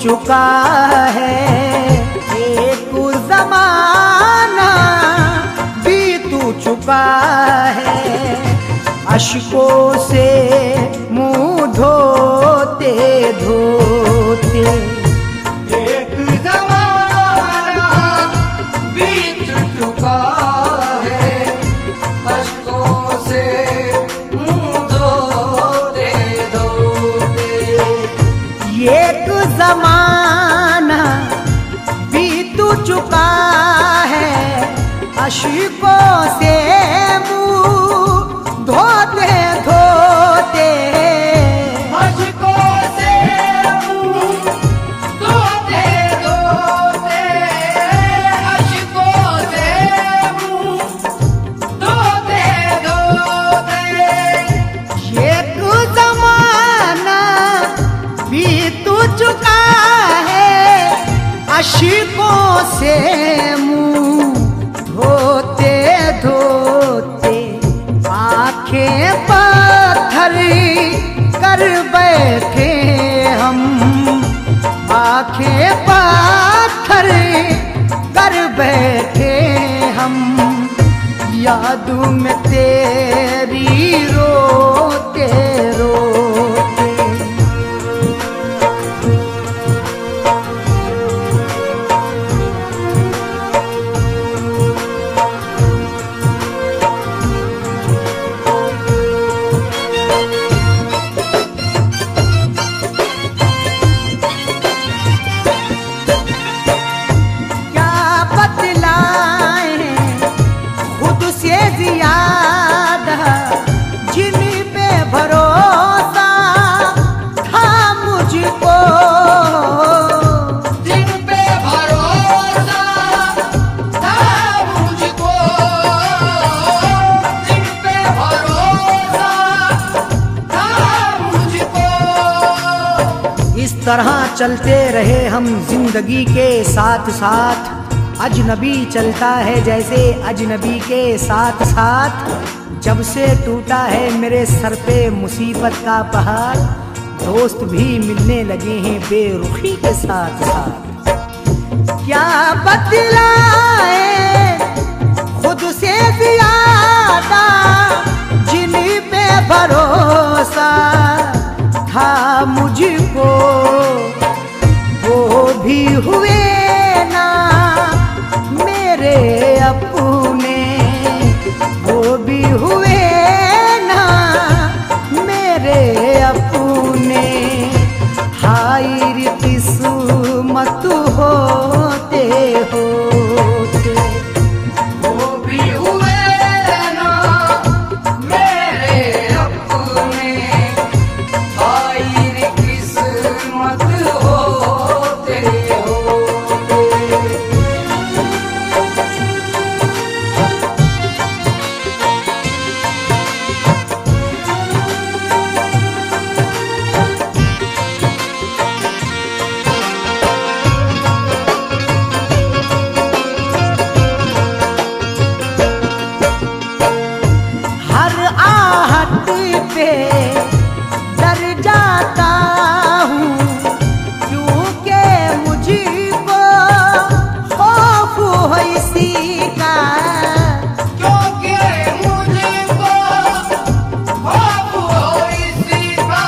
चुका है एक ज़माना, बीत चुका है। अश्कों से मुँह धोते धोते एक ज़माना बीत चुका है, अश्कों से मुँह धोते धोते। एक ज़माना बीत चुका है, अश्कों से मुँह धोते धोते। अश्कों से मुँह धोते धोते, अश्कों से मुँह धोते धोते। एक ज़माना बीत चुका है, अश्कों से मुँह धोते धोते। आंखें पत्थर कर बैठे हम, आंखें पत्थर कर बैठे हम। याद में तेरी रोते रोते। क्या बतलाएं खुद से ज़्यादा, जिन पे भरोसा था मुझको। जिन पे भरोसा था मुझको, जिन पे भरोसा था मुझको। इस तरह चलते रहे हम जिंदगी के साथ साथ। अजनबी चलता है जैसे अजनबी के साथ साथ। जब से टूटा है मेरे सर पे मुसीबत का पहाड़, दोस्त भी मिलने लगे हैं बेरुखी के साथ साथ। क्या बतलाए खुद से ज़्यादा, जिन पे भरोसा था मुझको। वो भी हुए ना मेरे अपने, वो भी हुए ना मेरे अपने। हाय रे किस्मत होते होते। वो भी हुए ना मेरे अपने, हाय रे किस्मत होते होते। हर आहट पे डर जाता हूँ, क्योंकि मुझको खौफ है इसी का। क्योंकि मुझको खौफ हो इसी का,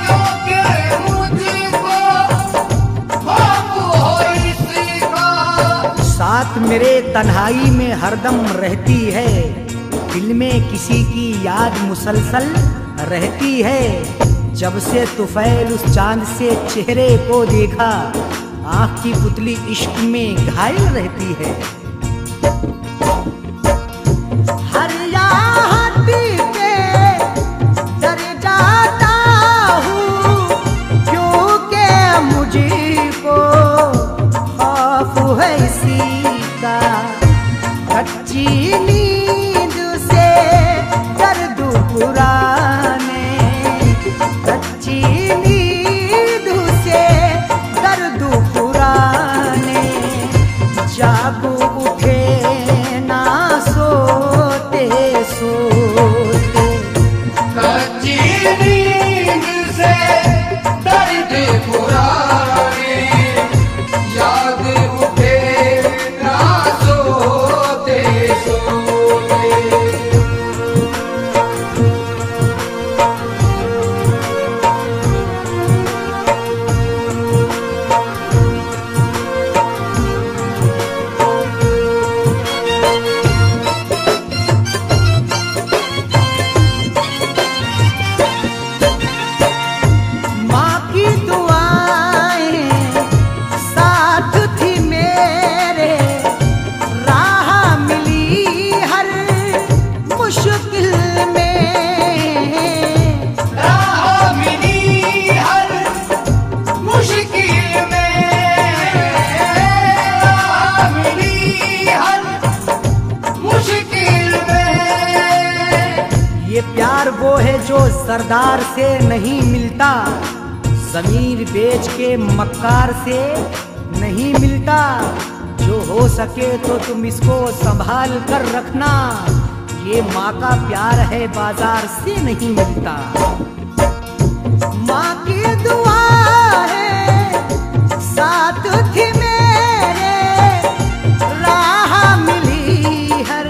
क्योंकि मुझको खौफ हो इसी का। साथ मेरे तन्हाई में हरदम रहती है, दिल में किसी की याद मुसलसल रहती है। जब से तुफैल उस चांद से चेहरे को देखा, आँख की पुतली इश्क में घायल रहती है। हर आहट पे डर जाता हूँ, क्योंकि मुझको खौफ है इसी का। कच्ची नींद से दर्द पुराने, कच्ची नींद से दर्द पुराने। जाग उठे ना सोते सोते। कच्ची नींद से दर्द पुराने, प्यार वो है जो सरदार से नहीं मिलता, ज़मीर बेच के मक्कार से नहीं मिलता। जो हो सके तो तुम इसको संभाल कर रखना, ये माँ का प्यार है बाजार से नहीं मिलता। माँ की दुआ है साथ थी मेरे, राह मिली हर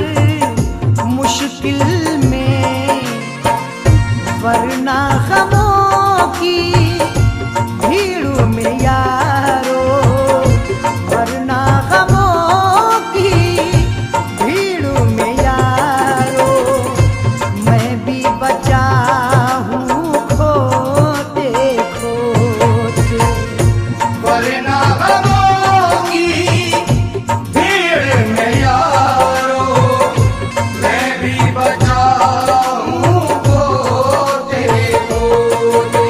मुश्किल में, वरना गमों की भीड़ में यारो, वरना गमों की भीड़ में यारो, मैं भी बचा हूँ खोते खोते। वरना गमों की भीड़ में यारो, मैं भी बचा हूँ खोते खोते।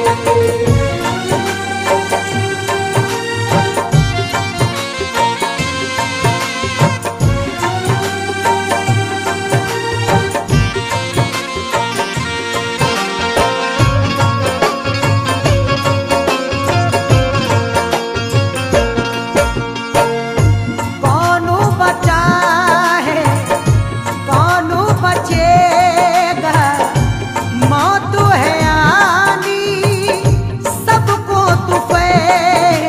कौन बचा है कौन बचेगा, मौत है आनी सबको तुफैल।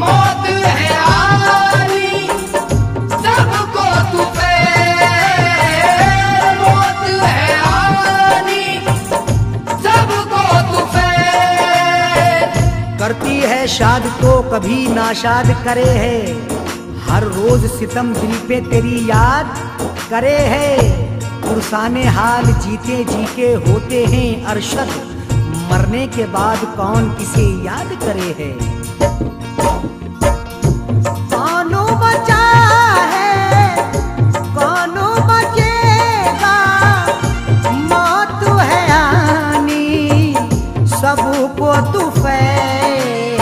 मौत है आनी सबको तुफैल, मौत है आनी सबको तुफैल। करती है शाद तो कभी नाशाद करे है, हर रोज सितम दिल पे तेरी याद करे है। पुरसाने हाल जीते जी के होते हैं अरशद, मरने के बाद कौन किसे याद करे है। कौन बचा है कौन बचेगा, मौत है आनी सबको तुफैल।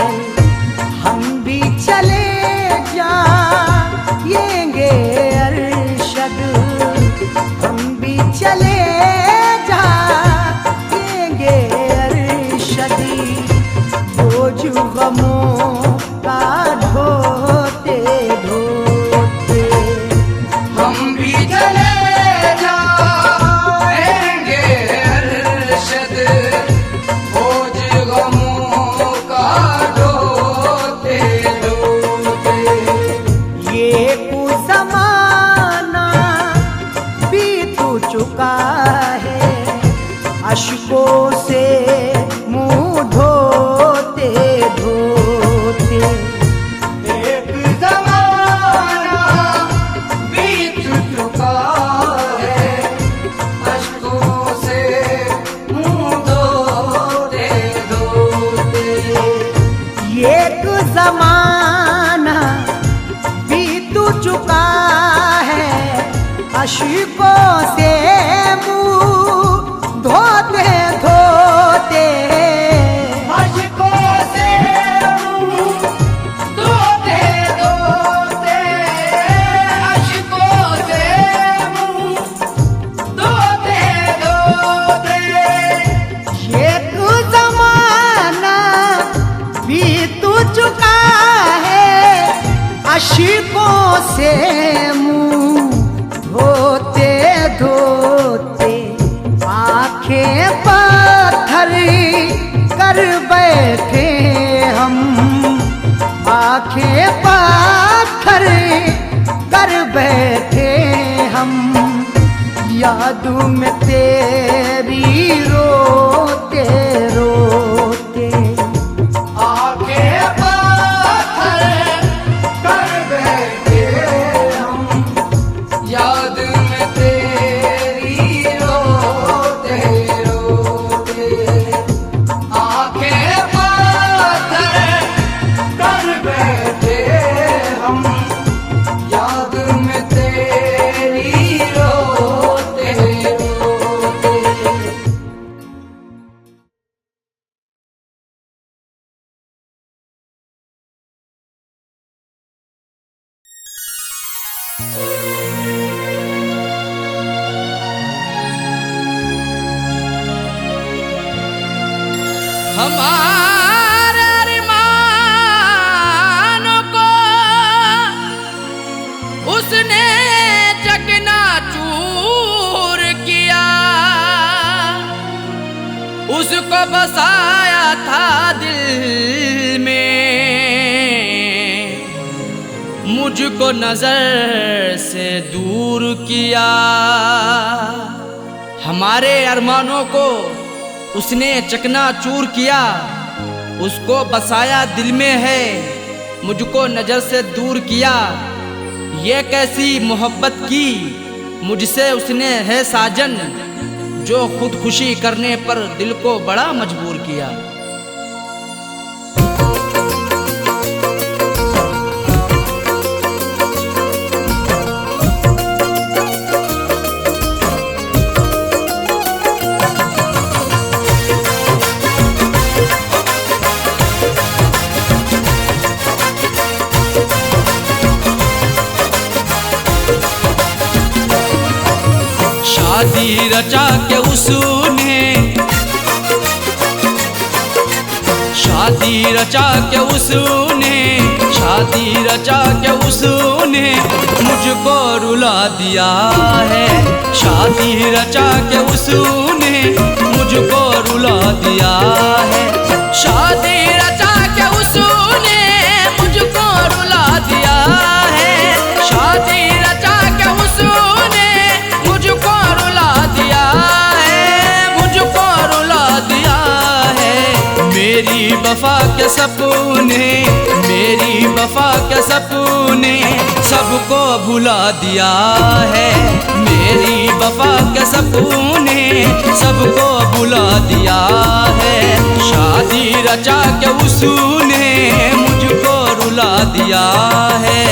हम भी चले जाएंगे अरशद, हम भी चले जाएंगे अरशदी, बोझ गमों का ढोते ढोते। हम भी चले जाएंगे अरशद, बोझ गमों का ढोते ढोते। ये कुछ ज़माना बीत चुका है, अश्कों से मुंह धोते धोते। एक ज़माना बीत चुका है, अश्कों से मुंह धोते धोते। एक ज़माना बीत चुका है, अश्कों से मुंह धोते धोते। अश्कों से मुंह धोते धोते, अश्कों से मुंह धोते धोते। एक ज़माना बीत चुका है, अश्कों से मुंह धोते धोते। आंखें पत्थर कर बैठे हम, आंखें पत्थर कर बैठे हम, याद में तेरी रोते रोते। आंखें पत्थर कर बैठे हम, याद में तेरी रोते रोते। आंखें पत्थर कर बैठे हम, याद में तेरी रोते रोते। हमारे अरमानों को उसने चकनाचूर किया, उसको बसाया था दिल में, मुझको नजर से दूर किया। हमारे अरमानों को उसने चकनाचूर किया, उसको बसाया दिल में है, मुझको नजर से दूर किया। ये कैसी मोहब्बत की मुझसे उसने है साजन, जो खुदकुशी करने पर दिल को बड़ा मजबूर किया। शादी रचा के उसने, शादी रचा के उसने, शादी रचा के उसने मुझको रुला दिया है। शादी रचा के उसने मुझको रुला दिया है। शादी रचा के उसने मुझको रुला दिया है। शादी रचा के उसने मुझको रुला दिया है, मुझको रुला दिया है। मेरी वफा के सपने, मेरी वफा के सपने सबको भुला दिया है। मेरी वफा के सपने सबको भुला दिया है। शादी रचा के उसने मुझको रुला दिया है।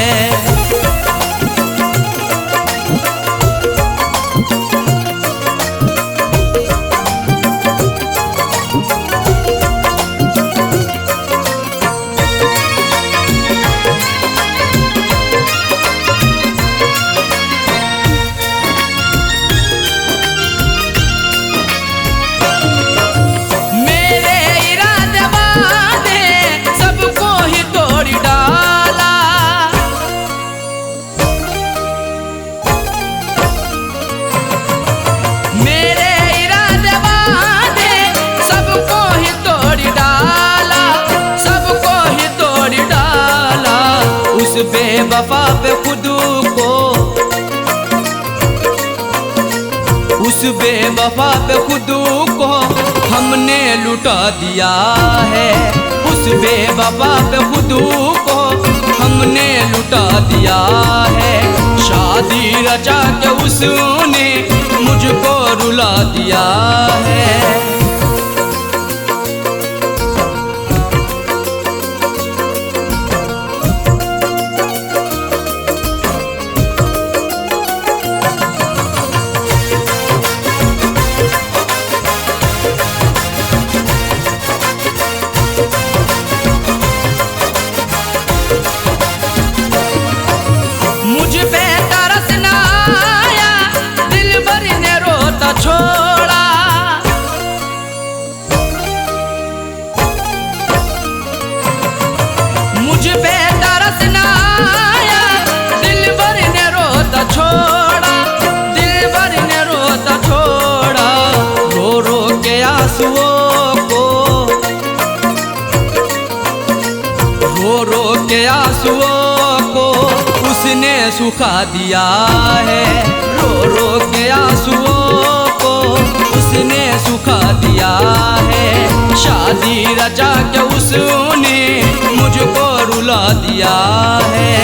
बेवफा पे खुद को, उस बेवफा पे खुद को हमने लुटा दिया है। उस बेवफा पे खुद को हमने लुटा दिया है। शादी रचा के उसने मुझको रुला दिया है। मुझ पे तरस ना आया, दिल भर ने रोता छोड़ा। मुझ पे तरस ना आया, दिल भर ने रोता छोड़ा। दिल भर ने रोता छोड़ा। रो रो के आंसुओं को, रो रो के आंसुओं को उसने सुखा दिया है। रो रो के आंसुओं को उसने सुखा दिया है। शादी रचा के उसने मुझको रुला दिया है।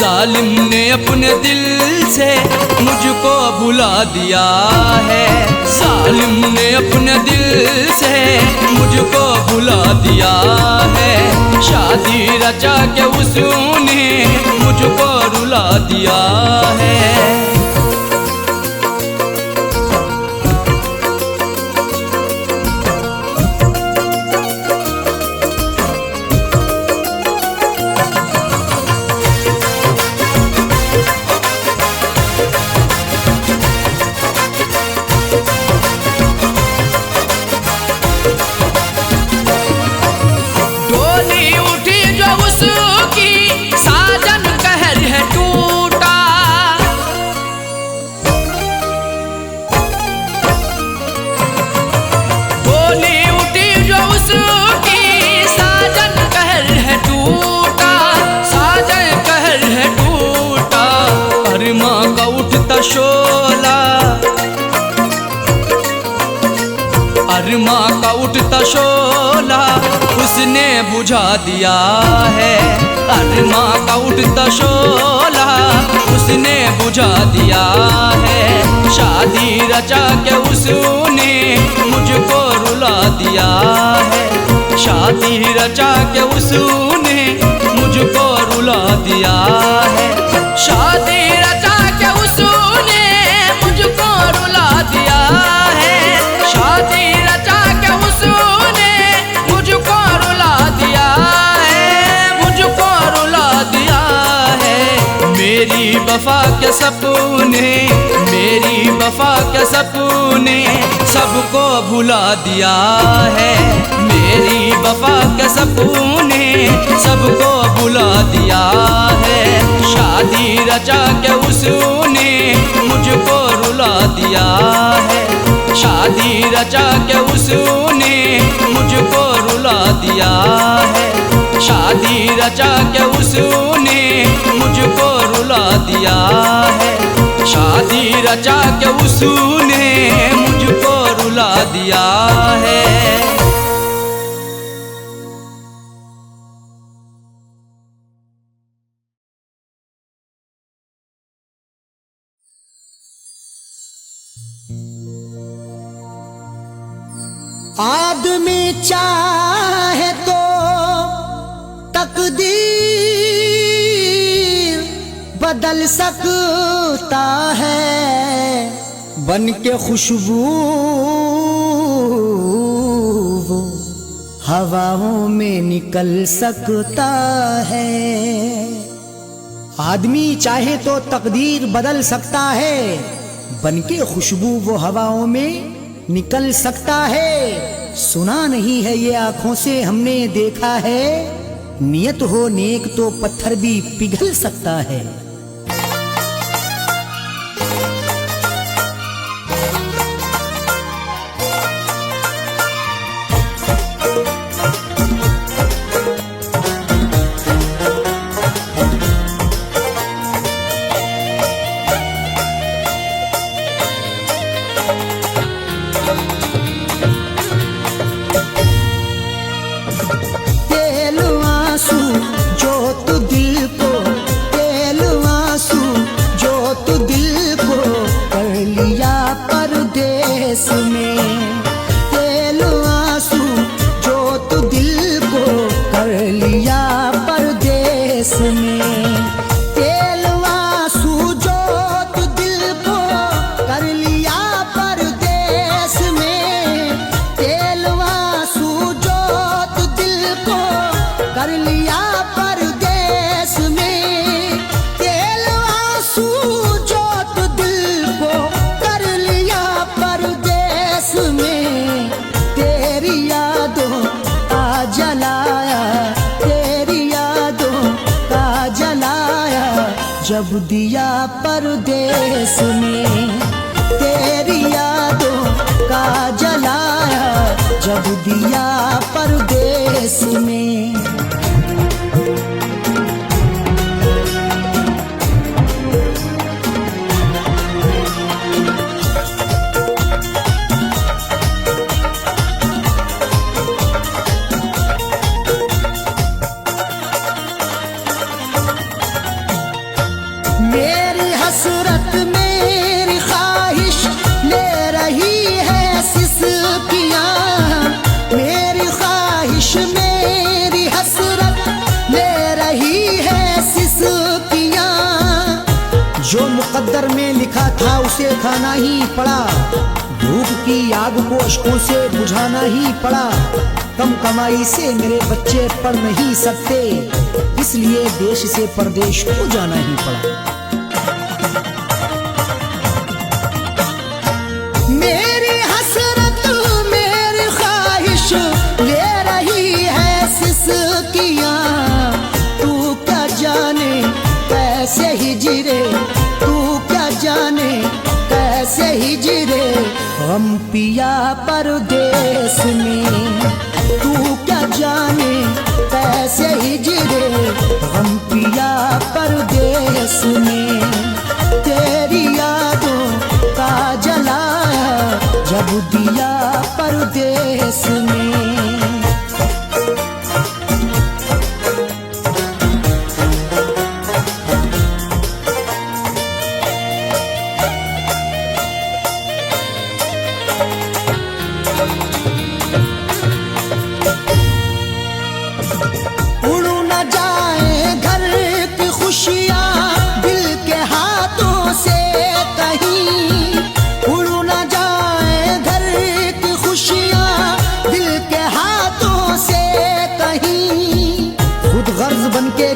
जालिम ने अपने दिल से मुझको भुला दिया है। जालिम ने अपने दिल से मुझको भुला दिया है। शादी रचा के उसने मुझको रुला दिया है। अरमा का उठता शोला उसने बुझा दिया है। अरमा का उठता शोला उसने बुझा दिया है। शादी रचा के उसने मुझको रुला दिया है। शादी रचा के उसने मुझको रुला दिया है। शादी रचा के उसने मुझको रुला दिया है। शादी रचा के उसने मुझको रुला दिया है। मुझको रुला दिया है। मेरी वफा के सपने, मेरी वफा के सपने सबको भुला दिया है। मेरी वफा के सपने सबको भुला दिया है। शादी रचा के उसने मुझको रुला दिया है। शादी रचा के उसने मुझको रुला दिया है। शादी रचा के उसने मुझको रुला दिया है। शादी रचा के उसने मुझको रुला दिया है। आदमी चाहे तो तकदीर बदल सकता है। बन के खुशबू वो हवाओं में निकल सकता है। आदमी चाहे तो तकदीर बदल सकता है। बन के खुशबू वो हवाओं में निकल सकता है। सुना नहीं है ये आंखों से हमने देखा है। नियत हो नेक तो पत्थर भी पिघल सकता है। जब दिया परदेस में तेरी यादों का जलाया, जब दिया परदेस में। मेरी हसरत मेरी ख्वाहिश ले रही है सिसकियाँ, मेरी ख्वाहिश मेरी हसरत ले रही है सिसकियाँ। जो मुकद्दर में लिखा था उसे खाना ही पड़ा, भूख की आग को अश्कों से बुझाना ही पड़ा। कम कमाई से मेरे बच्चे पढ़ नहीं सकते, इसलिए देश से परदेश को जाना ही पड़ा। मेरी हसरत मेरी ख्वाहिश ले रही है सिसकियाँ, तू क्या जाने कैसे हिजरे, तू क्या जाने कैसे हिजरे हम पिया परदेश में, तू क्या जाने कैसे हिजरे हम पिया परदेश में। तेरी यादों का जलाया जब दिया परदेश में।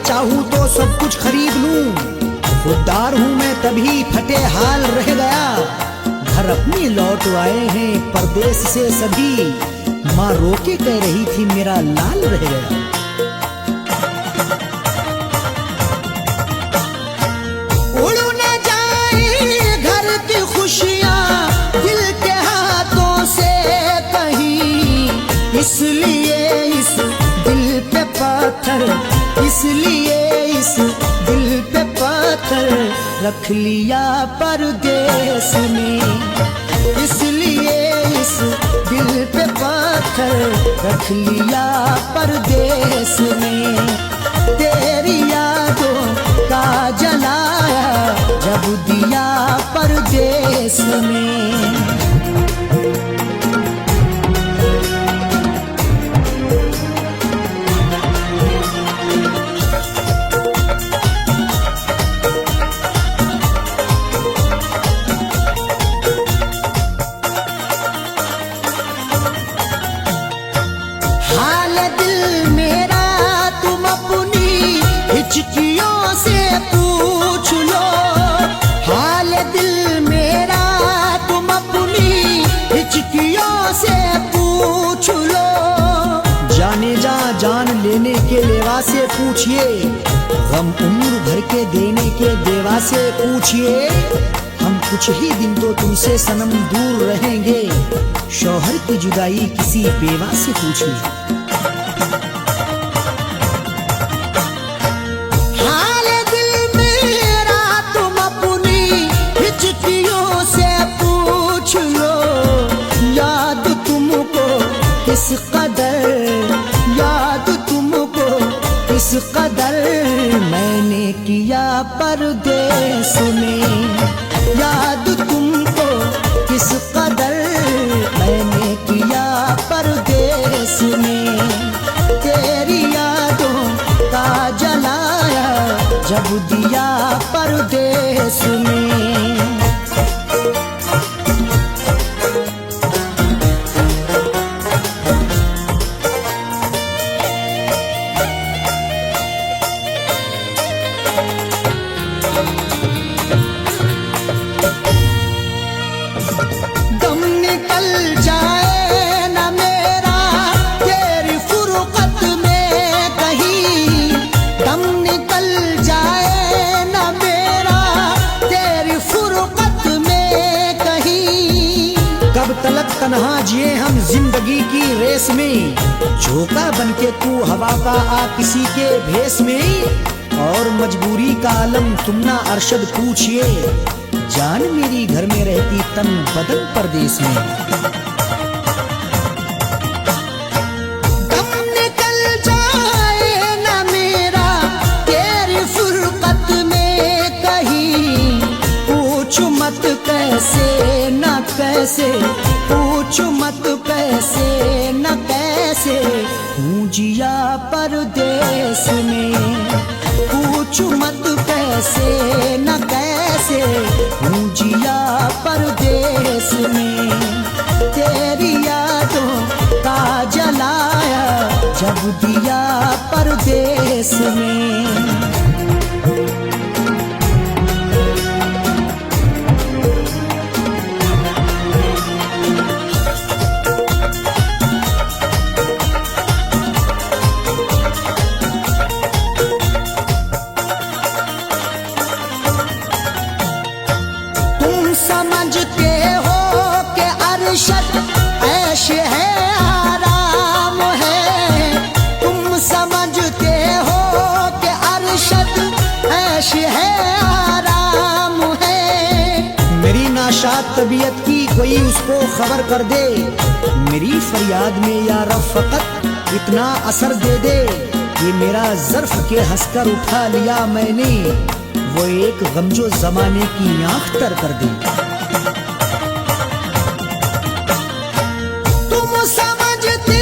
चाहूं तो सब कुछ खरीद लूं, खुददार हूं मैं तभी फटे हाल रह गया। घर अपनी लौट आए हैं परदेश से सभी, माँ रोके कह रही थी मेरा लाल रह गया। उड़ न जाए घर की खुशियाँ दिल के हाथों से कहीं, इसलिए इस दिल पे पत्थर, इसलिए इस दिल पे पत्थर रख लिया परदेश में, इसलिए इस दिल पे पत्थर रख लिया परदेश में। तेरी यादों का जलाया जब दिया परदेश में। हिचकियों से पूछ लो हाल दिल मेरा, तुम अपनी हिचकियों से पूछ लो। जाने जा जान लेने के लेवा से पूछिए, गम उम्र भर के देने के देवा से पूछिए। हम कुछ ही दिन तो तुमसे सनम दूर रहेंगे, शौहर की जुदाई किसी बेवा से पूछिए। किस कदर याद तुमको, किस कदर मैंने किया परदेश में, याद तुमको किस कदर मैंने किया परदेश में। तेरी यादों का जलाया जब दिया परदेश में। तलक तन्हा जिए हम जिंदगी की रेस में, झोंका बनके तू हवा का आ किसी के भेस में। और मजबूरी का आलम तुम ना अरशद पूछिए, जान मेरी घर में रहती तन बदन परदेश में। कहीं कैसे, पूछ मत कैसे न कैसे, हूँ जिया परदेस में। पूछ मत कैसे न कैसे, हूँ जिया परदेस में। तेरी यादों का जलाया जब दिया परदेस में। समझते हो कि अरशद ऐश है आराम है। तुम समझते हो कि अरशद ऐश है आराम है। मेरी नाशाद तबीयत की कोई उसको खबर कर दे। मेरी फरियाद में या रब फकत इतना असर दे दे। ये मेरा ज़र्फ के हंसकर उठा लिया मैंने, वो एक गमजो जमाने की आँख तर कर दी। तुम समझते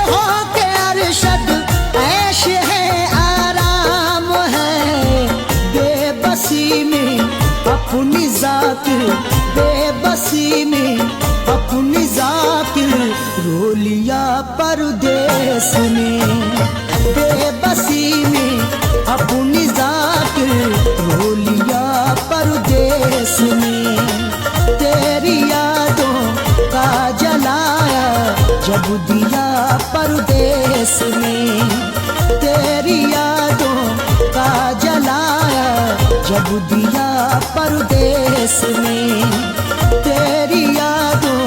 हो कि अरशद ऐश है आराम है। बेबसी में अपनी जाकिर, बेबसी में अपनी जाकिर रो लिया परदेस में। बेबसी में अपनी जाकिर रो लिया परदेस में। तेरी यादों का जलाया जब दिया परदेस में। तेरी यादों का जलाया जब दिया परदेस में। तेरी यादों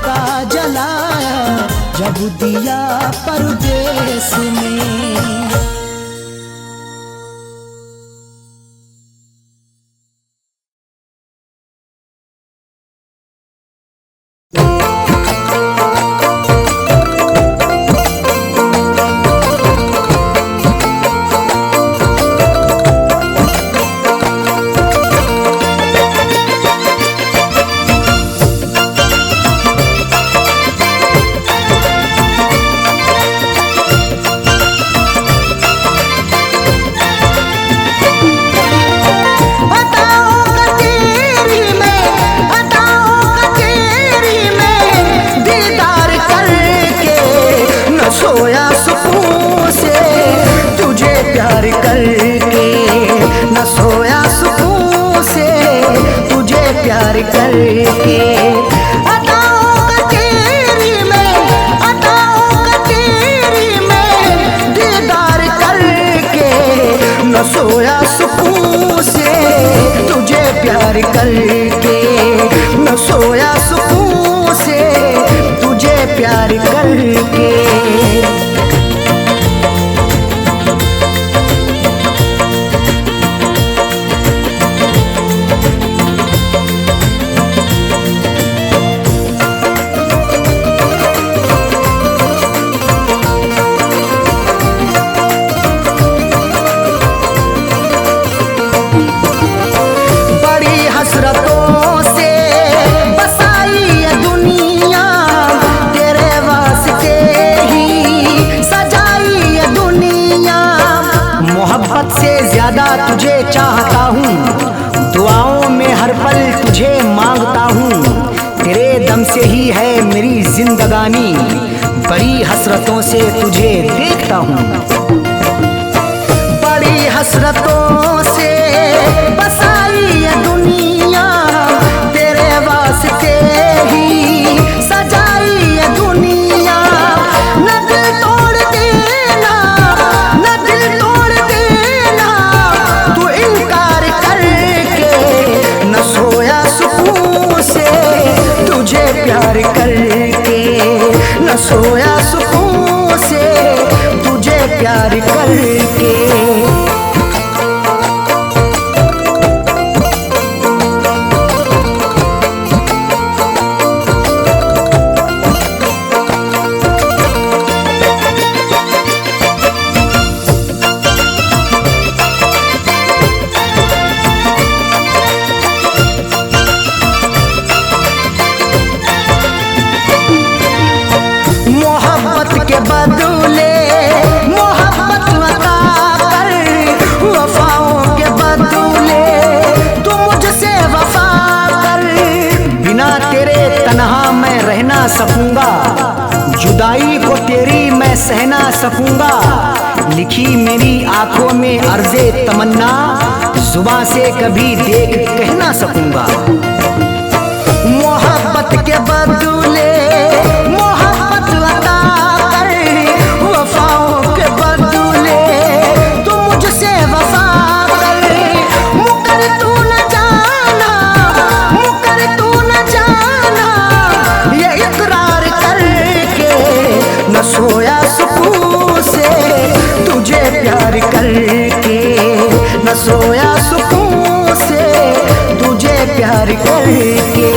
का जलाया जब दिया परदेस में। सोया सुकून से तुझे प्यार करके, न सोया सुकून से तुझे प्यार करके। तुझे चाहता हूँ, दुआओं में हर पल तुझे मांगता हूँ। तेरे दम से ही है मेरी जिंदगानी, बड़ी हसरतों से तुझे देखता हूँ। बड़ी हसरतों से बसाई ये दुनिया, तेरे वास्ते ही सजाई ये दुनिया। न दिल तोड़ देना, न दिल तोड़ देना, तू इनकार करके। न सोया सुकून से तुझे प्यार करके, न सोया सुकून से तुझे प्यार करके। सकूंगा, जुदाई को तेरी मैं सह ना सकूंगा। लिखी मेरी आंखों में अर्ज़े तमन्ना, जुबां से कभी देख कह ना सकूंगा। मोहब्बत के बदले मोहब्बत अता कर, वफाओं के बदले तू मुझसे वफा कर। मुकर तू न जाना, मुकर तू न जाना, ये इकरार करके न सोया सुकून से तुझे प्यार करके, न सोया सुकून से तुझे प्यार करके।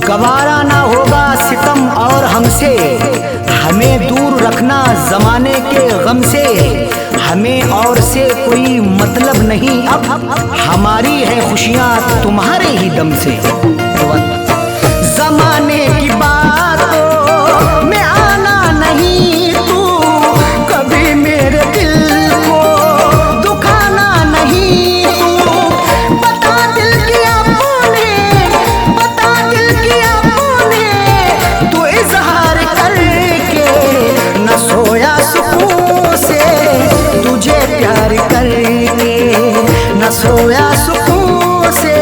गवारा ना होगा सितम और हमसे, हमें दूर रखना जमाने के गम से। हमें और से कोई मतलब नहीं अब, हमारी है खुशियां तुम्हारे ही दम से। जमाने की बातों में आना नहीं तू, कभी मेरे दिल को दुखाना नहीं तू। बता दिल की आपने, बता दिल की आपने, तू इजहार करके न सोया सुकून से तुझे प्यार करके, न सोया सुकून से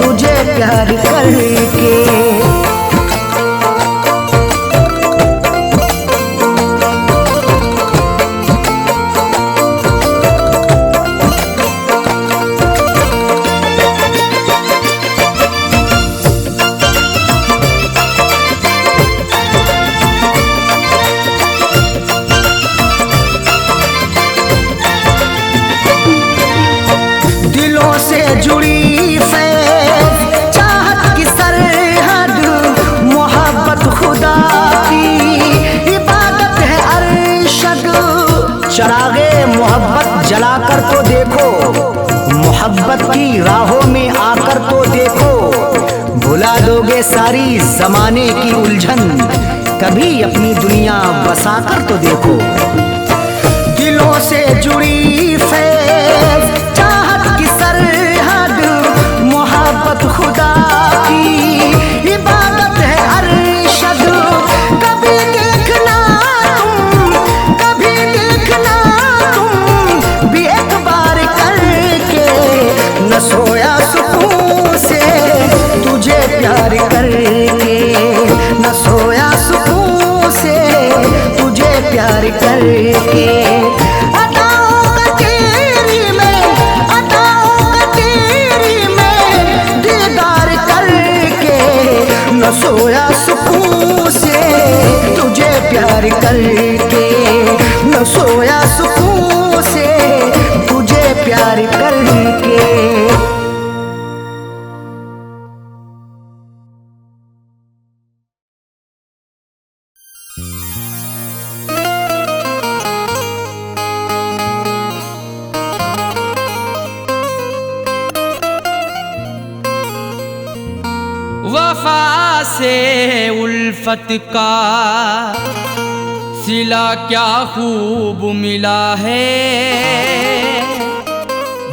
तुझे प्यार करके। दिलों से जुड़ी फैज़ चाहत की सरहद, मोहब्बत खुदा की इबादत है अरशद। चरागे मोहब्बत जलाकर तो देखो, मोहब्बत की राहों में आकर तो देखो। भुला दोगे सारी जमाने की उलझन, कभी अपनी दुनिया बसाकर तो देखो। दिलों से जुड़ी फैज़ चाहत की सरहद, मोहब्बत खुदा की इबादत है अरशद। कभी देखना तुम, कभी देखना तुम भी एक बार करके, न सोया सुकून से तुझे प्यार करके, न सोया सुकून से तुझे प्यार करके। न सोया सुकून से तुझे प्यार करके, न सोया सुकून से तुझे प्यार करके। वफा से उल्फत का सिला क्या खूब मिला है,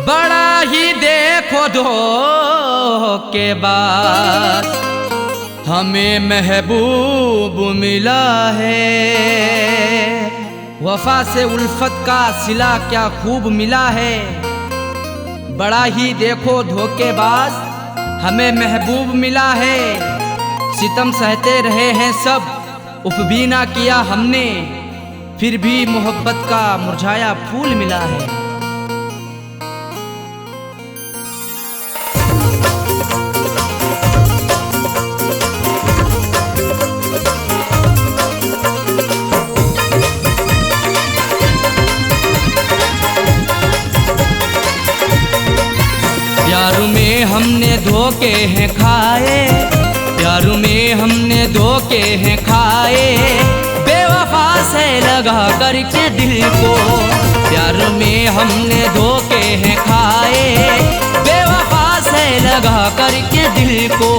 बड़ा ही देखो धोखे बाद हमें महबूब मिला है। वफा से उल्फत का सिला क्या खूब मिला है, बड़ा ही देखो धोखेबाज हमें महबूब मिला है। सितम सहते रहे हैं सब, उफ भी ना किया हमने, फिर भी मोहब्बत का मुरझाया फूल मिला है। प्यार में हमने हमने धोखे हैं खाए, प्यार में हमने धोखे हैं खाए, बेवफा से लगा करके दिल को। प्यार में हमने धोखे हैं खाए, बेवफा से लगा करके दिल को।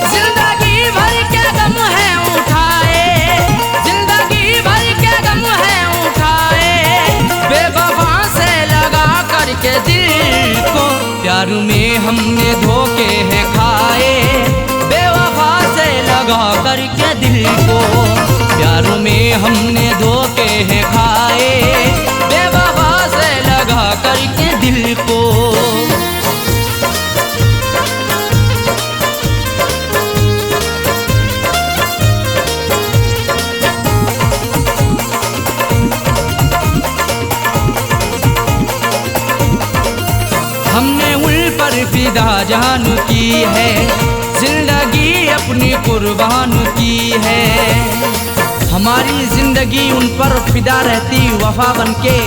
जिंदगी भर के गम है उठाए, जिंदगी भर के गम है उठाए, बेवफा से लगा करके दिल को। प्यार में हमने धोखे हैं खाए, बेवफा से लगा करके दिल को। प्यार में हमने धोखे हैं खाए, बेवफा से लगा करके दिल को। हमने उन पर फिदा जान की है, जिंदगी अपनी कुर्बान की है। हमारी जिंदगी उन पर फिदा रहती वफा बनके,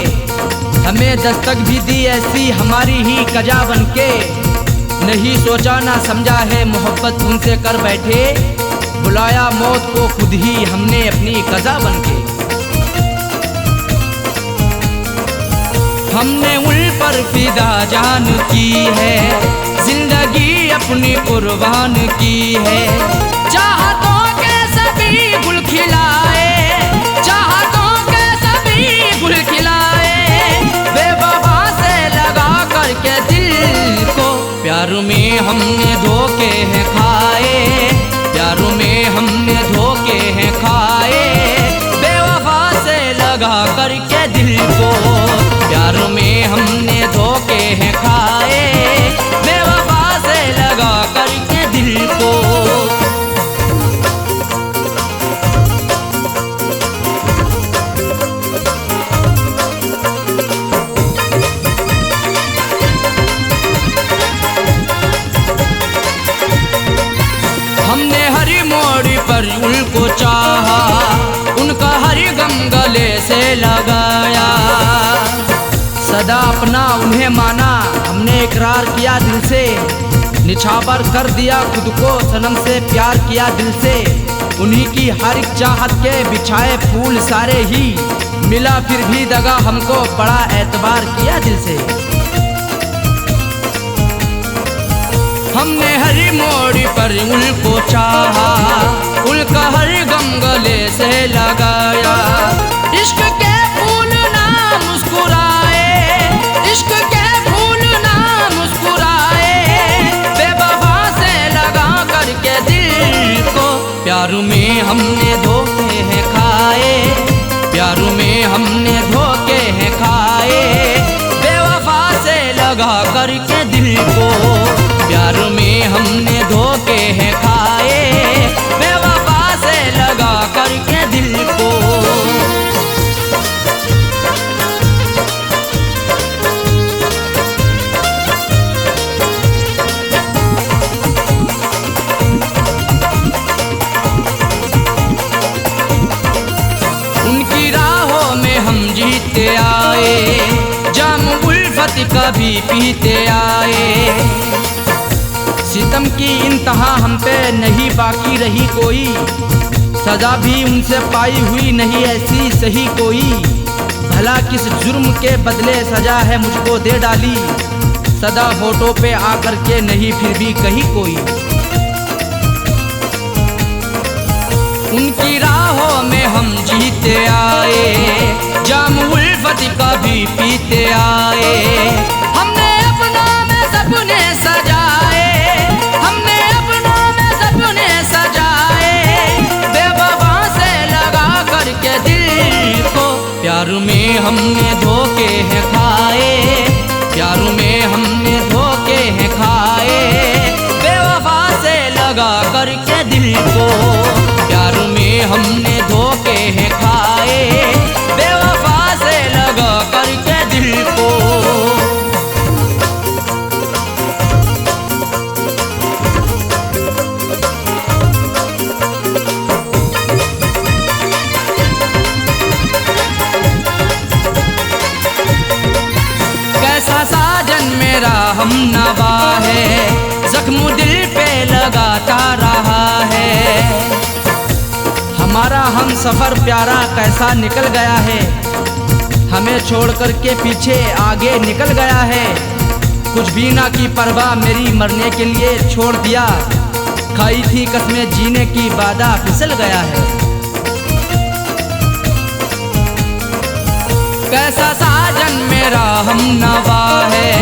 हमें दस्तक भी दी ऐसी हमारी ही कजा बनके। नहीं सोचा ना समझा है मोहब्बत उनसे कर बैठे, बुलाया मौत को खुद ही हमने अपनी कजा बनके। हमने उन पर फिदा जान की है, जिंदगी अपनी कुर्बान की है। चाहतों के सभी गुल खिलाए, चाहतों के सभी गुल खिलाए, बेवफा से लगा करके दिल को। प्यार में हमने धोखे हैं खाए, प्यार में हमने धोखे हैं खाए, बेवफा से लगा करके दिल को। प्यार में हमने धोखे हैं खाए, बेवफा से लगा करके दिल को। हमने हर मोड़ पर उनको चाहा, उनका हर गम गले से लगाया। सदा अपना उन्हें माना, हमने इकरार किया दिल से, निछावर कर दिया खुद को सनम से, प्यार किया दिल से। उन्हीं की हर एक चाहत के बिछाए फूल सारे ही, मिला फिर भी दगा हमको, बड़ा एतबार किया दिल से। हमने हर मोड़ पर उनको चाहा, उनका हर गम गले से लगाया। इश्क के फूल ना मुस्कुराए, इश्क के फूल ना मुस्कुराए, बेवफा से लगा करके दिल को। प्यार में हमने धोखे हैं खाए, प्यार में हमने धोखे हैं खाए, बेवफा से लगा करके दिल को। प्यार में हमने धोखे हैं खाए, बेवफा से लगा करके दिल को। उनकी राहों में हम जीते आए, जाम उल्फत कभी पीते आए। सितम की इंतहा हम पे नहीं बाकी रही कोई, सजा भी उनसे पाई हुई नहीं ऐसी सही कोई। भला किस जुर्म के बदले सजा है मुझको दे डाली, सदा होठों पे आकर के नहीं फिर भी कही कोई। उनकी राहों में हम जीते आए, जाम उल्फत कभी पीते आए। हमने अपनों में सपने सजाए, हमने अपनों में सपने सजाए, बेवफा से लगा करके दिल को। प्यार में हमने धोखे हैं खाए, प्यार में हमने धोखे हैं खाए, बेवफा से लगा करके दिल को। प्यार में हमने धोखे हैं खाए, बेवफा से लगा करके दिल को। कैसा साजन मेरा हम नवा है, जख्म दिल पे लगाता रहा है। हमारा हम सफर प्यारा कैसा निकल गया है, हमें छोड़ कर के पीछे आगे निकल गया है। कुछ भी ना की परवाह मेरी मरने के लिए छोड़ दिया, खाई थी कसमें जीने की वादा फिसल गया है। कैसा साजन मेरा हम नवा है,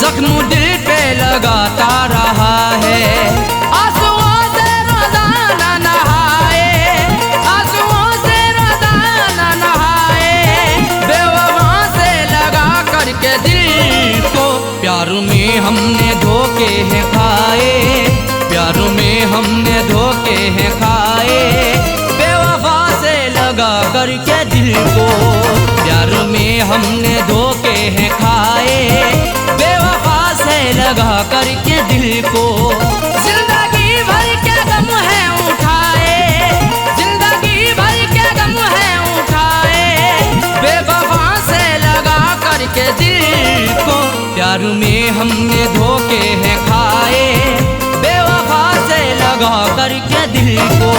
जख्म दिल पे लगाता रहा है। आंसुओं से रोजाना नहाए, आंसुओं से रोजाना नहाए, बेवफा से लगा करके दिल को प्यार में हमने धोखे हैं खाए, प्यार में हमने धोखे हैं खाए, बेवफा से लगा करके दिल को प्यार में हमने धोखे हैं खाए, बेवफा से लगा करके दिल को। जिंदगी भर के गम है उठाए, जिंदगी भर के गम है उठाए, बेवफा से लगा करके दिल को प्यार में हमने धोखे हैं खाए, बेवफा से लगा करके दिल को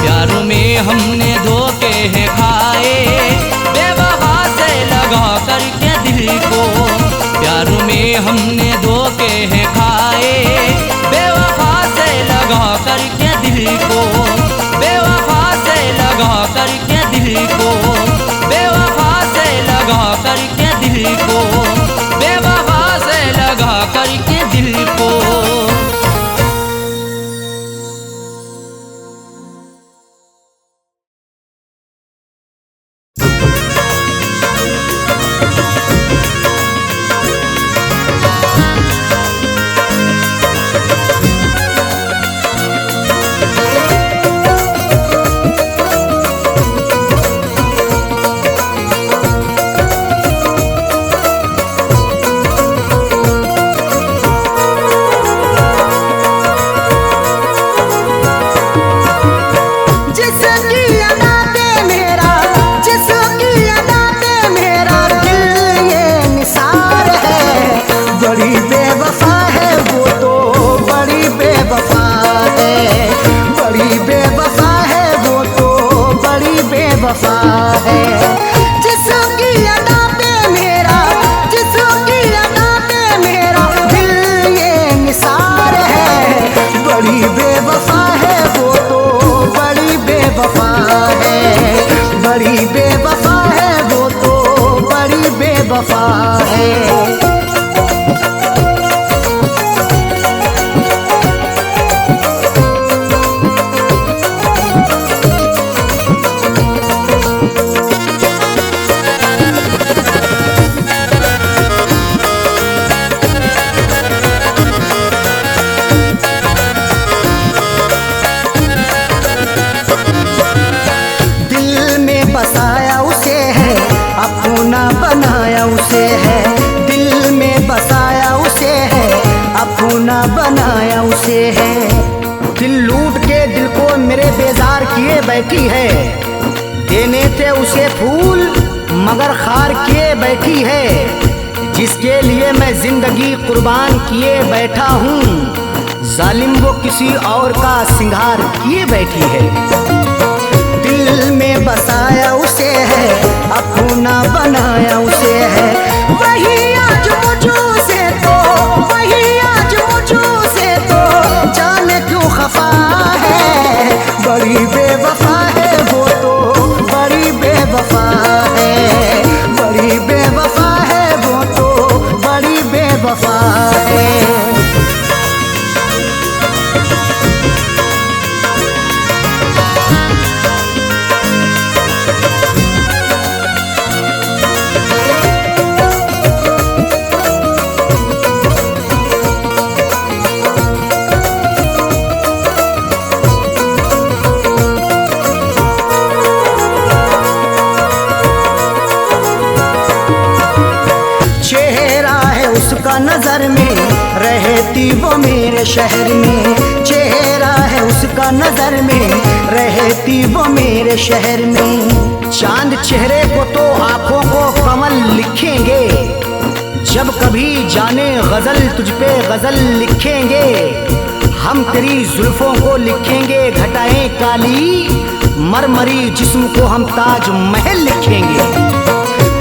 प्यार में हमने धोखे हैं खाए, बेवफा से लगा करके दिल को प्यार में हमने धोखे हैं खाए, बेवफा से लगा करके दिल को, बेवफा से लगा करके दिल को, बेवफा से लगा करके दिल को, बेवफा से लगा करके दिल को। बनाया उसे है, दिल लूट के दिल को मेरे बेजार किए बैठी है, देने थे उसे फूल मगर खार किए बैठी है, जिसके लिए मैं जिंदगी कुर्बान किए बैठा हूँ, जालिम वो किसी और का सिंगार किए बैठी है। दिल में बसाया उसे है, अपना बनाया उसे है, वही आज मुझसे तो, वही आज मुझसे तो जाने क्यों खफा है, बड़ी बेवफा है वो तो, बड़ी बेवफा है, बड़ी बेवफा है वो तो, बड़ी बेवफा है। नजर में रहती वो मेरे शहर में, चेहरा है उसका नजर में रहती वो मेरे शहर में, चांद चेहरे को तो आंखों को कमल लिखेंगे, जब कभी जाने गजल तुझ पे गजल लिखेंगे, हम तेरी जुल्फों को लिखेंगे घटाएं काली, मरमरी जिस्म को हम ताज महल लिखेंगे।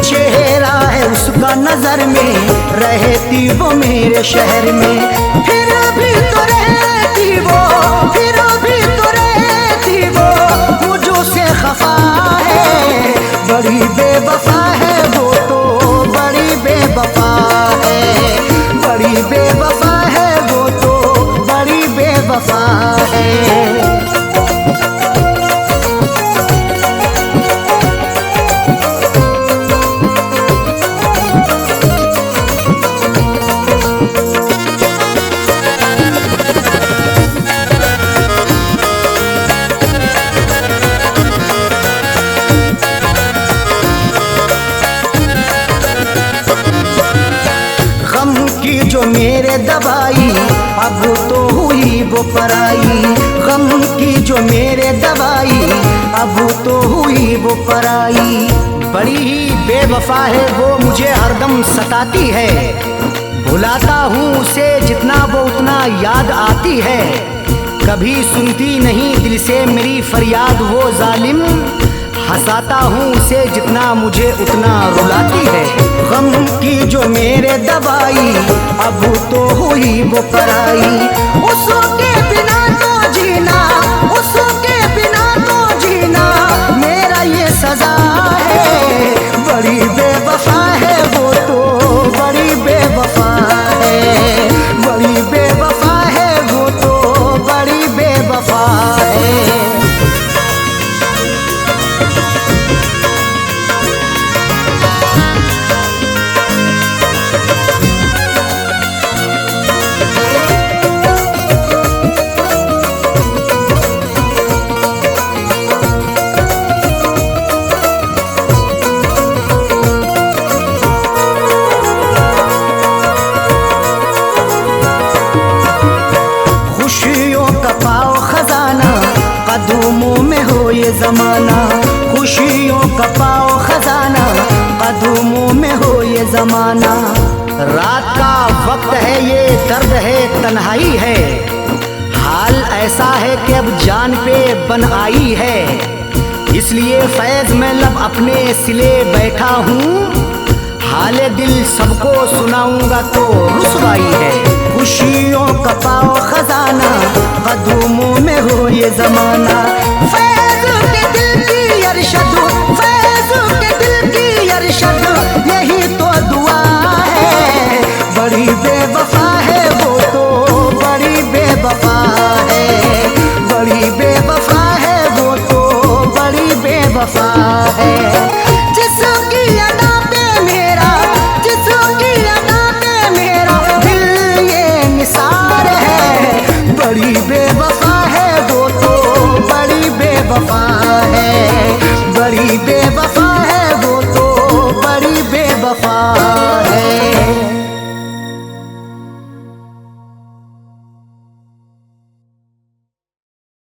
चेहरा है उसका नजर में, रहती वो मेरे शहर में, फिर भी तो रहती वो, फिर भी तो रहती वो, मुझो से खफा है, बड़ी बेवफा है वो तो, बड़ी बेवफा है, बड़ी बेवफा है वो तो, बड़ी बेवफा है। जो मेरे दवाई अब तो हुई वो पराई, गम की जो मेरे दवाई अब तो हुई वो पराई। बड़ी ही बेवफा है वो, मुझे हरदम सताती है, भुलाता हूँ उसे जितना वो उतना याद आती है। कभी सुनती नहीं दिल से मेरी फरियाद वो जालिम, हंसाता हूँ उसे जितना मुझे उतना रुलाती है। गम की जो मेरे दवाई अब तो हुई वो पराई, उसके बिना तो जीना, उसके बिना तो जीना मेरा ये सजा है, बड़ी बेवफा है वो तो, बड़ी बेवफा है, बड़ी बेवफा है वो तो, बड़ी बेवफा है। कदमों में हो ये जमाना, खुशियों का पाओ खजाना, कदमों में हो ये जमाना। रात का वक्त है ये दर्द है तन्हाई है, हाल ऐसा है कि अब जान पे बन आई है, इसलिए फैज में लब अपने सिले बैठा हूँ, हाले दिल सबको सुनाऊंगा तो रुसवाई है। खुशियों का पाओ खजाना, कदमों में हो ये जमाना, फैज के दिल की अरशद, फैज के दिल की अरशद, यही तो दुआ है, बड़ी बेवफा है वो तो, बड़ी बेवफा है, बड़ी बेवफा है वो तो, बड़ी बेवफा है। जिसकी अदा पे मेरा, जिसकी अदा पे मेरा दिल ये निसार है, बड़ी बेवफा है वो तो, बड़ी बेवफा है, बड़ी बेवफा